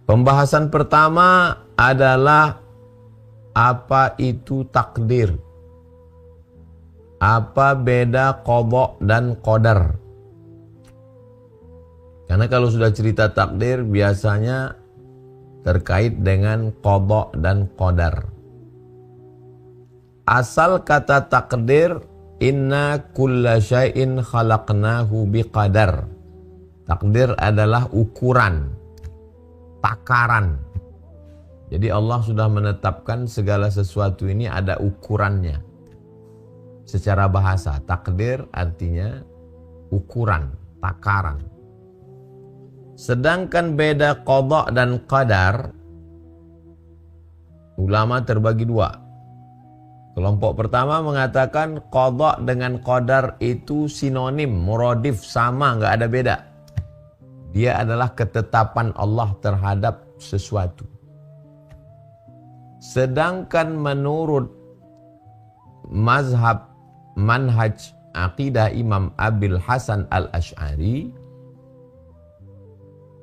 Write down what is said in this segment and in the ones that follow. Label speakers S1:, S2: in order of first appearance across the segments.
S1: Pembahasan pertama adalah apa itu takdir. Apa beda qadha dan qadar? Karena kalau sudah cerita takdir biasanya terkait dengan qadha dan qadar. Asal kata takdir, inna kulla syai'in khalaqnahu biqadar. Takdir adalah ukuran, takaran. Jadi Allah sudah menetapkan segala sesuatu ini ada ukurannya. Secara bahasa, takdir artinya ukuran, takaran. Sedangkan beda qadha dan qadar, ulama terbagi dua. Kelompok pertama mengatakan qadha dengan qadar itu sinonim, muradif, sama, nggak ada beda. Dia adalah ketetapan Allah terhadap sesuatu. Sedangkan menurut mazhab manhaj aqidah Imam Abil Hasan al-Ash'ari,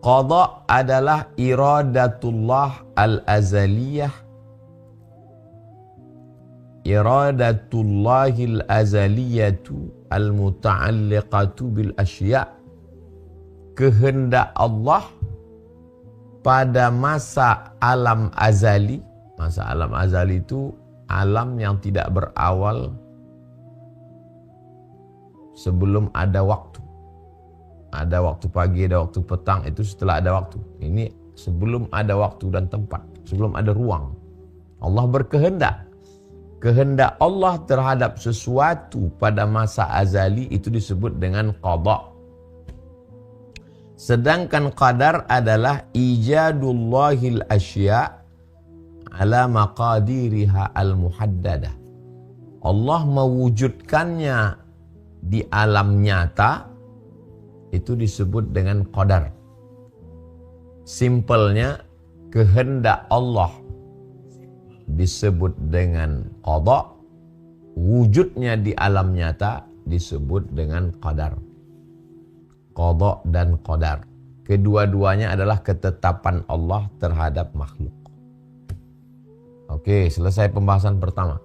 S1: qadha adalah iradatullah al-azaliyah, iradatullahil azaliyatu al-muta'alliqatu bil asya'. Kehendak Allah pada masa alam azali. Masa alam azali itu alam yang tidak berawal sebelum ada waktu. Ada waktu pagi, ada waktu petang, itu setelah ada waktu. Ini sebelum ada waktu dan tempat, sebelum ada ruang. Allah berkehendak. Kehendak Allah terhadap sesuatu pada masa azali itu disebut dengan qadha. Sedangkan qadar adalah ijadullahil asya' ala maqadiriha al-muhaddadah. Allah mewujudkannya di alam nyata, itu disebut dengan qadar. Simpelnya, kehendak Allah disebut dengan qadha, wujudnya di alam nyata disebut dengan qadar. Qadha dan qadar, kedua-duanya adalah ketetapan Allah terhadap makhluk. Oke, selesai pembahasan pertama.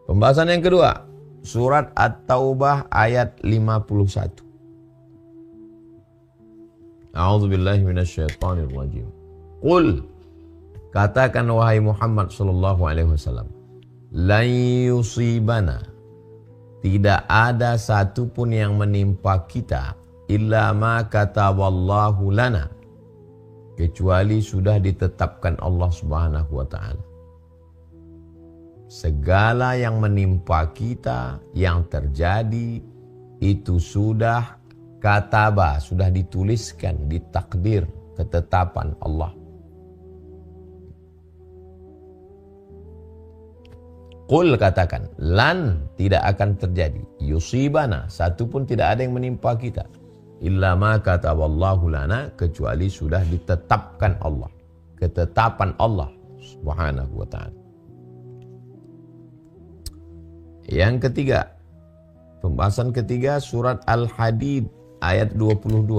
S1: Pembahasan yang kedua, surat At-Taubah ayat 51. A'udzubillahi minasyaitonir rajim. Qul, katakan wahai Muhammad sallallahu alaihi wasallam, lan yusibana, tidak ada satupun yang menimpa kita illa ma kataballahu lana, kecuali sudah ditetapkan Allah Subhanahu wa taala. Segala yang menimpa kita, yang terjadi, itu sudah kataba, sudah dituliskan, ditakdir, ketetapan Allah. Qul, katakan, lan, tidak akan terjadi, yusibana, satupun tidak ada yang menimpa kita, illa ma kataballahu lana, kecuali sudah ditetapkan Allah, ketetapan Allah Subhanahu wa ta'ala. Yang ketiga, pembahasan ketiga, surat Al-Hadid ayat 22.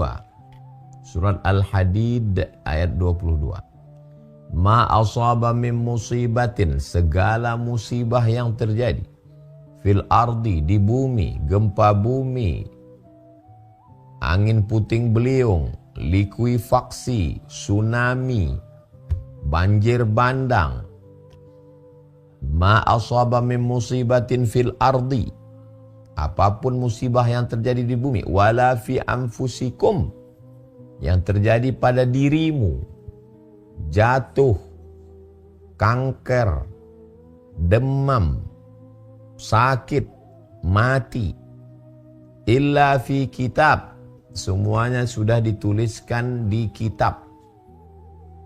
S1: Surat Al-Hadid ayat 22. Ma asaba min musibatin, segala musibah yang terjadi, fil ardi, di bumi, gempa bumi, angin puting beliung, likuifaksi, tsunami, banjir bandang. Ma asaba min musibatin fil ardi, apapun musibah yang terjadi di bumi, wala fi anfusikum, yang terjadi pada dirimu, jatuh, kanker, demam, sakit, mati, illa fi kitab, semuanya sudah dituliskan di kitab.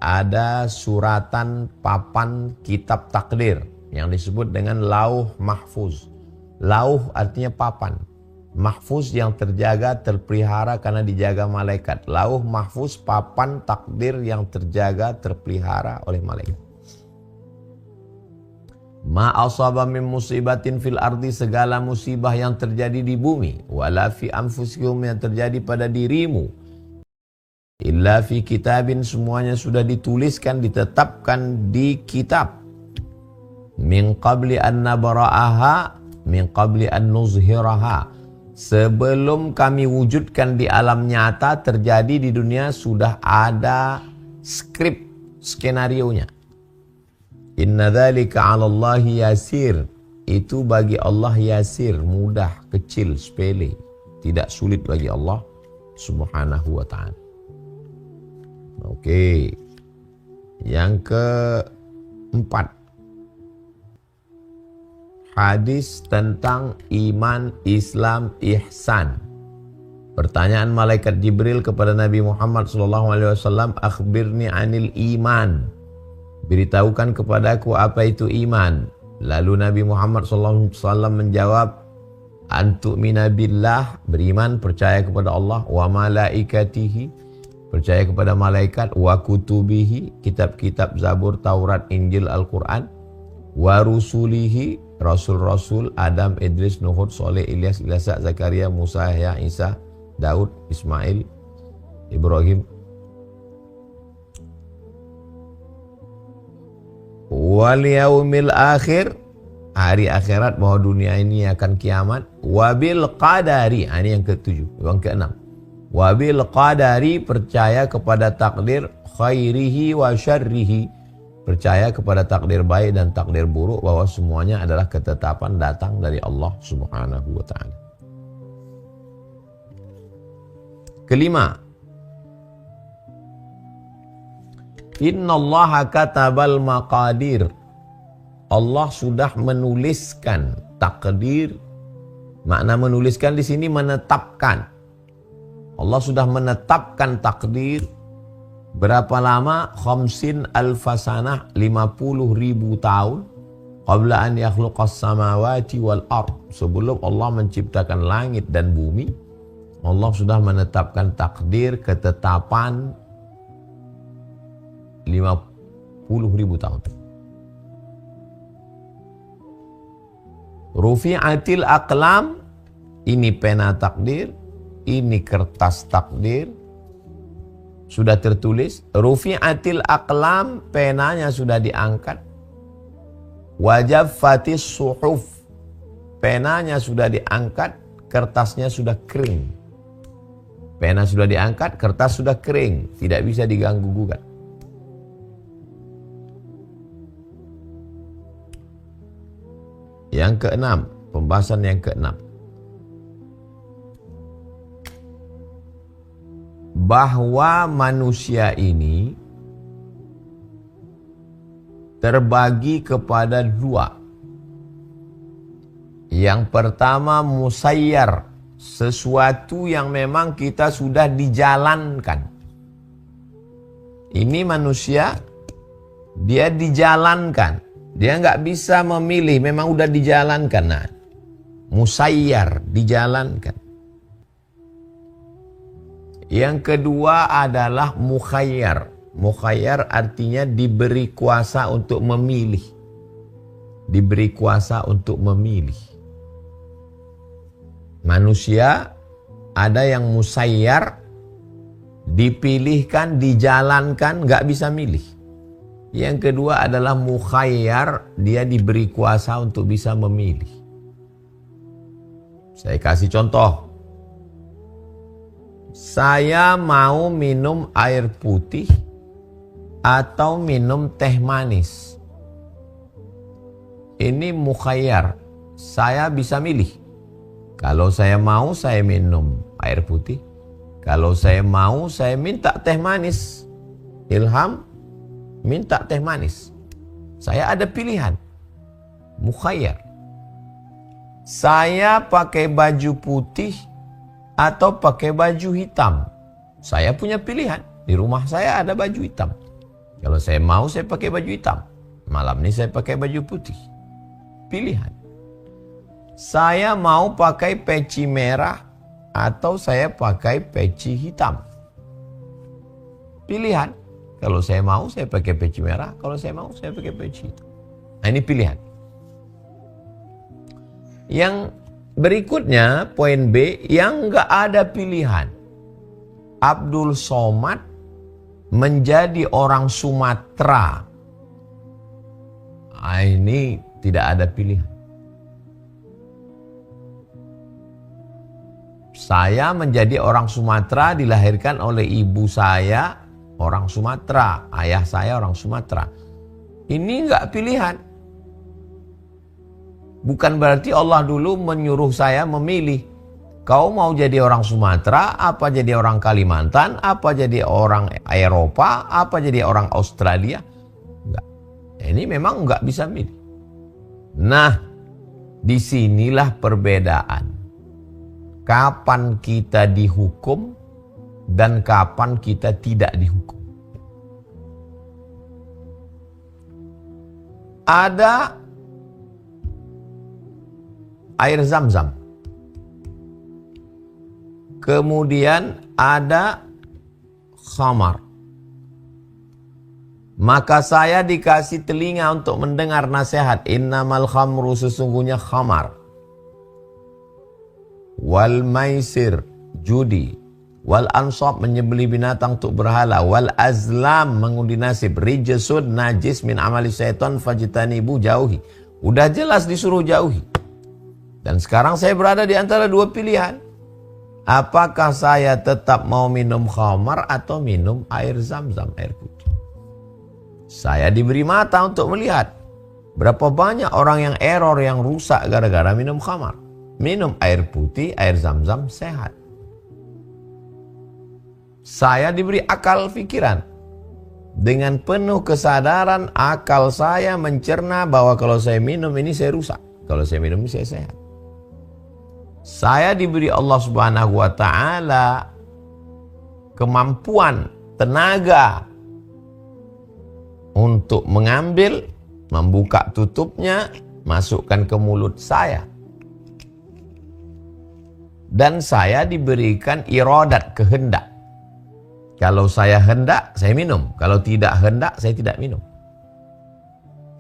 S1: Ada suratan papan kitab takdir yang disebut dengan lauh mahfuz. Lauh artinya papan, mahfuz yang terjaga, terpelihara karena dijaga malaikat. Lauh mahfuz, papan takdir yang terjaga, terpelihara oleh malaikat. Ma asaba min musibatin fil ardi, segala musibah yang terjadi di bumi, wala fi anfusikum, yang terjadi pada dirimu, illa fi kitabin, semuanya sudah dituliskan, ditetapkan di kitab. Min qabli an nabra'aha, min qabli an nuzhiraha, sebelum kami wujudkan di alam nyata, terjadi di dunia, sudah ada skrip, skenarionya. Inna dzalika 'ala Allahi yasir, itu bagi Allah yasir, mudah, kecil, sepele, tidak sulit bagi Allah Subhanahu wa ta'ala. Oke. Yang keempat, hadis tentang iman, Islam, ihsan. Pertanyaan malaikat Jibril kepada Nabi Muhammad SAW, akhbirni anil iman, beritahukan kepadaku apa itu iman. Lalu Nabi Muhammad SAW menjawab, antu'mina billah, beriman, percaya kepada Allah, wa malaikatihi, percaya kepada malaikat, wa kutubihi, kitab-kitab Zabur, Taurat, Injil, Al-Quran, wa rusulihi, rasul-rasul, Adam, Idris, Nuh, Soleh, Ilyas, Ilasa, Zakaria, Musa, Yahya, Isa, Daud, Ismail, Ibrahim, wal yaumil akhir, hari akhirat, bahwa dunia ini akan kiamat, wabil qadari, ini yang ketujuh, yang keenam, wabil qadari, percaya kepada takdir, khairihi wa syarrihi, percaya kepada takdir baik dan takdir buruk, bahwa semuanya adalah ketetapan datang dari Allah Subhanahu wa ta'ala. Kelima, innallaha katabal maqadir, Allah sudah menuliskan takdir. Makna menuliskan di sini menetapkan. Allah sudah menetapkan takdir. Berapa lama? 50 alfasanah, 50.000 tahun. Qabla an yakhluqas samawati wal ard, sebelum Allah menciptakan langit dan bumi, Allah sudah menetapkan takdir, ketetapan 50.000 tahun. Rufi'atil aqlam, ini pena takdir, ini kertas takdir, sudah tertulis. Rufi'atil aqlam, penanya sudah diangkat. Wajaffatis suhuf, penanya sudah diangkat, kertasnya sudah kering. Pena sudah diangkat, kertas sudah kering, tidak bisa diganggu gugat. Yang keenam, pembahasan yang keenam, bahwa manusia ini terbagi kepada dua. Yang pertama musayyar, sesuatu yang memang kita sudah dijalankan. Ini manusia, dia dijalankan. Dia nggak bisa memilih, memang udah dijalankan. Nah, musayyar, dijalankan. Yang kedua adalah mukhayyar. Mukhayyar artinya diberi kuasa untuk memilih. Diberi kuasa untuk memilih. Manusia ada yang musayyar, dipilihkan, dijalankan, nggak bisa milih. Yang kedua adalah mukhayyar, dia diberi kuasa untuk bisa memilih. Saya kasih contoh. Saya mau minum air putih atau minum teh manis. Ini mukhayyar, saya bisa milih. Kalau saya mau, saya minum air putih. Kalau saya mau, saya minta teh manis. Ilham minta teh manis. Saya ada pilihan. Mukhayyar. Saya pakai baju putih atau pakai baju hitam. Saya punya pilihan. Di rumah saya ada baju hitam. Kalau saya mau, saya pakai baju hitam. Malam ini saya pakai baju putih. Pilihan. Saya mau pakai peci merah atau saya pakai peci hitam. Pilihan. Kalau saya mau, saya pakai peci merah. Kalau saya mau, saya pakai peci hitam. Nah, ini pilihan. Yang berikutnya, poin B, yang nggak ada pilihan. Abdul Somad menjadi orang Sumatera. Ini tidak ada pilihan. Saya menjadi orang Sumatera, dilahirkan oleh ibu saya orang Sumatera, ayah saya orang Sumatera. Ini nggak pilihan. Bukan berarti Allah dulu menyuruh saya memilih. Kau mau jadi orang Sumatera, apa jadi orang Kalimantan, apa jadi orang Eropa, apa jadi orang Australia. Enggak. Ini memang nggak bisa milih. Nah, disinilah perbedaan. Kapan kita dihukum dan kapan kita tidak dihukum. Ada air Zam-Zam. Kemudian ada khamar. Maka saya dikasih telinga untuk mendengar nasihat. Innamal khamru, sesungguhnya khamar. Wal maisir, judi. Wal ansab, menyembelih binatang untuk berhala. Wal azlam, mengundi nasib. Rijsun, najis, min amali syaitan, fajtanibu, jauhi. Udah jelas disuruh jauhi. Dan sekarang saya berada di antara dua pilihan. Apakah saya tetap mau minum khamar atau minum air Zam-Zam, air putih? Saya diberi mata untuk melihat berapa banyak orang yang error, yang rusak gara-gara minum khamar. Minum air putih, air Zam-Zam, sehat. Saya diberi akal pikiran. Dengan penuh kesadaran, akal saya mencerna bahwa kalau saya minum ini saya rusak. Kalau saya minum ini saya sehat. Saya diberi Allah Subhanahu wa Ta'ala kemampuan, tenaga untuk mengambil, membuka tutupnya, masukkan ke mulut saya. Dan saya diberikan iradat, kehendak. Kalau saya hendak, saya minum. Kalau tidak hendak, saya tidak minum.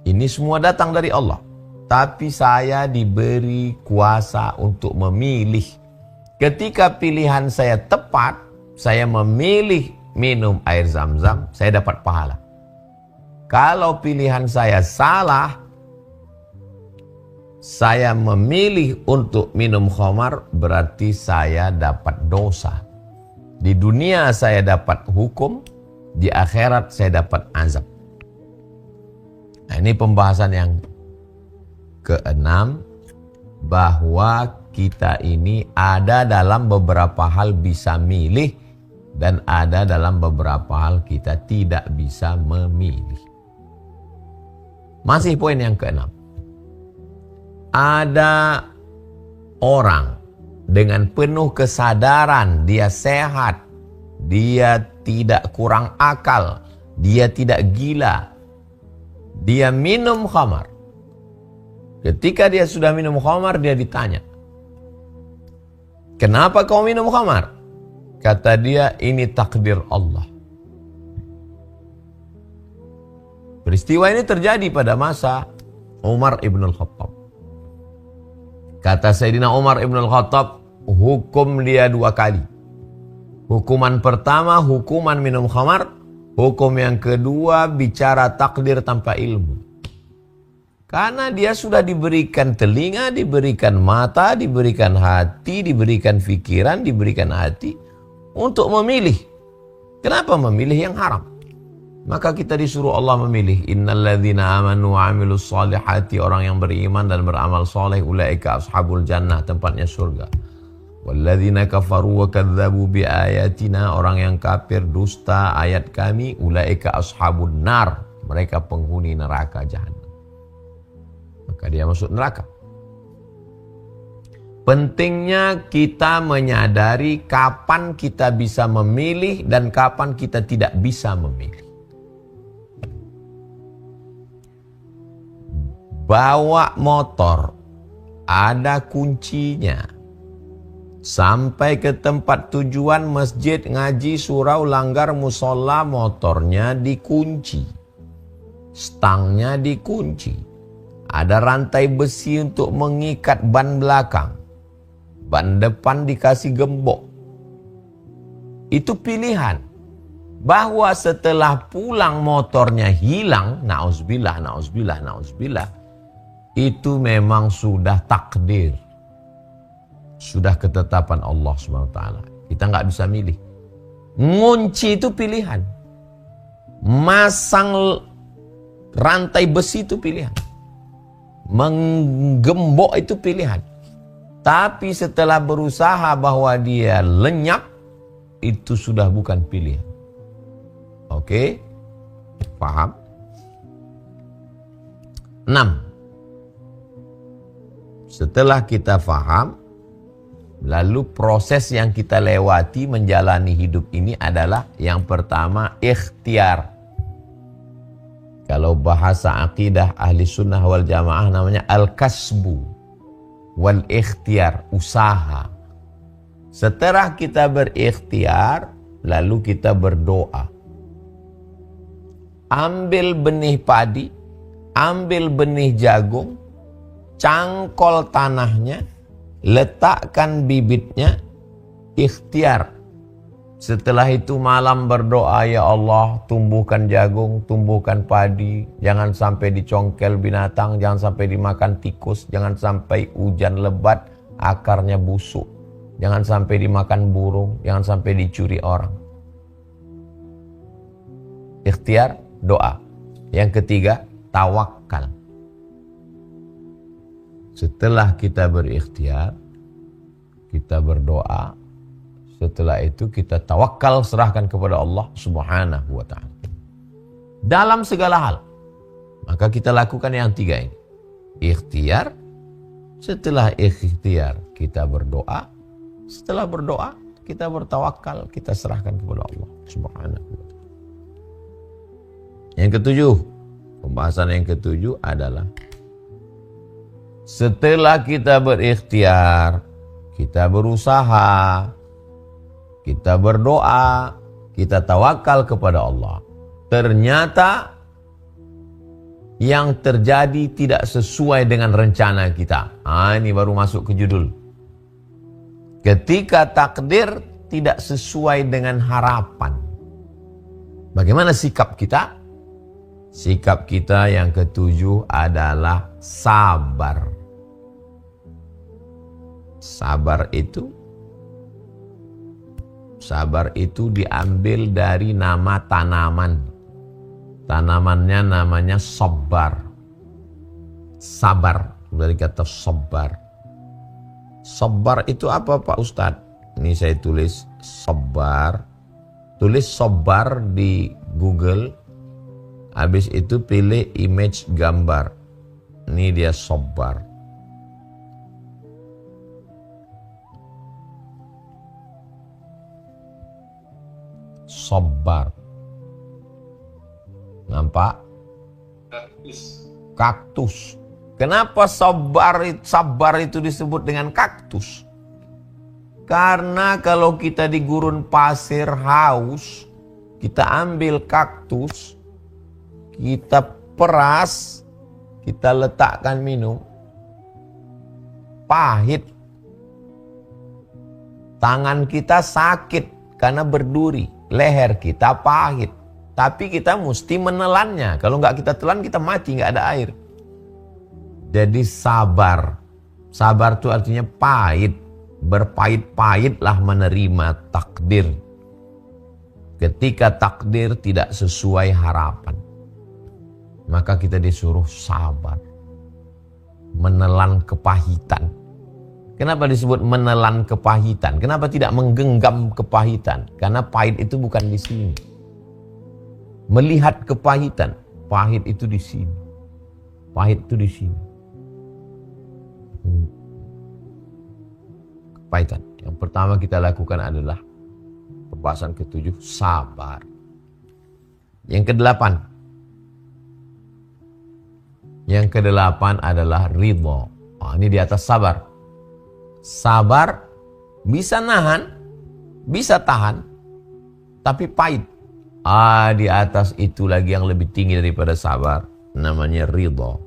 S1: Ini semua datang dari Allah. Tapi saya diberi kuasa untuk memilih. Ketika pilihan saya tepat, saya memilih minum air Zam-Zam, saya dapat pahala. Kalau pilihan saya salah, saya memilih untuk minum khamar, berarti saya dapat dosa. Di dunia saya dapat hukum, di akhirat saya dapat azab. Nah, ini pembahasan yang keenam, bahwa kita ini ada dalam beberapa hal bisa milih dan ada dalam beberapa hal kita tidak bisa memilih. Masih poin yang keenam. Ada orang dengan penuh kesadaran, dia sehat, dia tidak kurang akal, dia tidak gila, dia minum khamar. Ketika dia sudah minum khamar, dia ditanya, kenapa kau minum khamar? Kata dia, ini takdir Allah. Peristiwa ini terjadi pada masa Umar ibn al-Khattab. Kata Sayyidina Umar ibn al-Khattab, hukum dia 2 kali. Hukuman pertama, hukuman minum khamar. Hukum yang kedua, bicara takdir tanpa ilmu. Karena dia sudah diberikan telinga, diberikan mata, diberikan hati, diberikan pikiran, diberikan hati untuk memilih. Kenapa memilih yang haram? Maka kita disuruh Allah memilih. Innalladzina amanu wa amilus salihati, orang yang beriman dan beramal soleh, ulaika ashabul jannah, tempatnya surga. Walladzina kafaru wa kadzabu bi ayatina, orang yang kafir dusta ayat kami, ulaika ashabun nar, mereka penghuni neraka jahanam. Maka dia masuk neraka. Pentingnya kita menyadari kapan kita bisa memilih dan kapan kita tidak bisa memilih. Bawa motor, ada kuncinya. Sampai ke tempat tujuan, masjid, ngaji, surau, langgar, musola, motornya dikunci. Stangnya dikunci. Ada rantai besi untuk mengikat ban belakang. Ban depan dikasih gembok. Itu pilihan. Bahwa setelah pulang motornya hilang, na'udzubillah, na'udzubillah, na'udzubillah, itu memang sudah takdir. Sudah ketetapan Allah SWT. Kita nggak bisa milih. Ngunci itu pilihan. Masang rantai besi itu pilihan. Menggembok itu pilihan. Tapi setelah berusaha bahwa dia lenyap, itu sudah bukan pilihan. Oke? Paham? 6. Setelah kita paham, lalu proses yang kita lewati menjalani hidup ini adalah yang pertama ikhtiar. Kalau bahasa akidah ahli sunnah wal jamaah namanya al-kasbu wal ikhtiar, usaha. Setelah kita berikhtiar, lalu kita berdoa. Ambil benih padi, ambil benih jagung, cangkol tanahnya, letakkan bibitnya, ikhtiar. Setelah itu malam berdoa, ya Allah, tumbuhkan jagung, tumbuhkan padi, jangan sampai dicongkel binatang, jangan sampai dimakan tikus, jangan sampai hujan lebat, akarnya busuk, jangan sampai dimakan burung, jangan sampai dicuri orang. Ikhtiar, doa. Yang ketiga, tawakal. Setelah kita berikhtiar, kita berdoa, setelah itu kita tawakal, serahkan kepada Allah Subhanahu wa ta'ala. Dalam segala hal, maka kita lakukan yang tiga ini. Ikhtiar, setelah ikhtiar kita berdoa, setelah berdoa kita bertawakal, kita serahkan kepada Allah Subhanahu wa ta'ala. Yang ketujuh, pembahasan yang ketujuh adalah setelah kita berikhtiar, kita berusaha, kita berdoa, kita tawakal kepada Allah. Ternyata yang terjadi tidak sesuai dengan rencana kita. Ini baru masuk ke judul. Ketika takdir tidak sesuai dengan harapan. Bagaimana sikap kita? Sikap kita yang ketujuh adalah sabar. Sabar itu diambil dari nama tanaman. Tanamannya namanya sabar. Sabar, dari kata sabar. Sabar itu apa Pak Ustadz? Ini saya tulis sabar. Tulis sabar di Google. Habis itu pilih image gambar. Ini dia sabar. Sabar. Nampak? Kaktus. Kenapa sabar itu disebut dengan kaktus? Karena kalau kita di gurun pasir haus, kita ambil kaktus, kita peras, kita letakkan minum, pahit. Tangan kita sakit karena berduri, leher kita pahit. Tapi kita mesti menelannya. Kalau nggak kita telan, kita mati, nggak ada air. Jadi sabar. Sabar itu artinya pahit. Berpahit-pahitlah menerima takdir. Ketika takdir tidak sesuai harapan, maka kita disuruh sabar. Menelan kepahitan. Kenapa disebut menelan kepahitan? Kenapa tidak menggenggam kepahitan? Karena pahit itu bukan di sini. Melihat kepahitan, pahit itu di sini. Pahit itu di sini. Kepahitan. Yang pertama kita lakukan adalah pembahasan ketujuh, sabar. Yang kedelapan. Yang kedelapan adalah ridho. Ini di atas sabar. Sabar bisa nahan, bisa tahan, tapi pahit. Di atas itu lagi yang lebih tinggi daripada sabar, namanya ridho.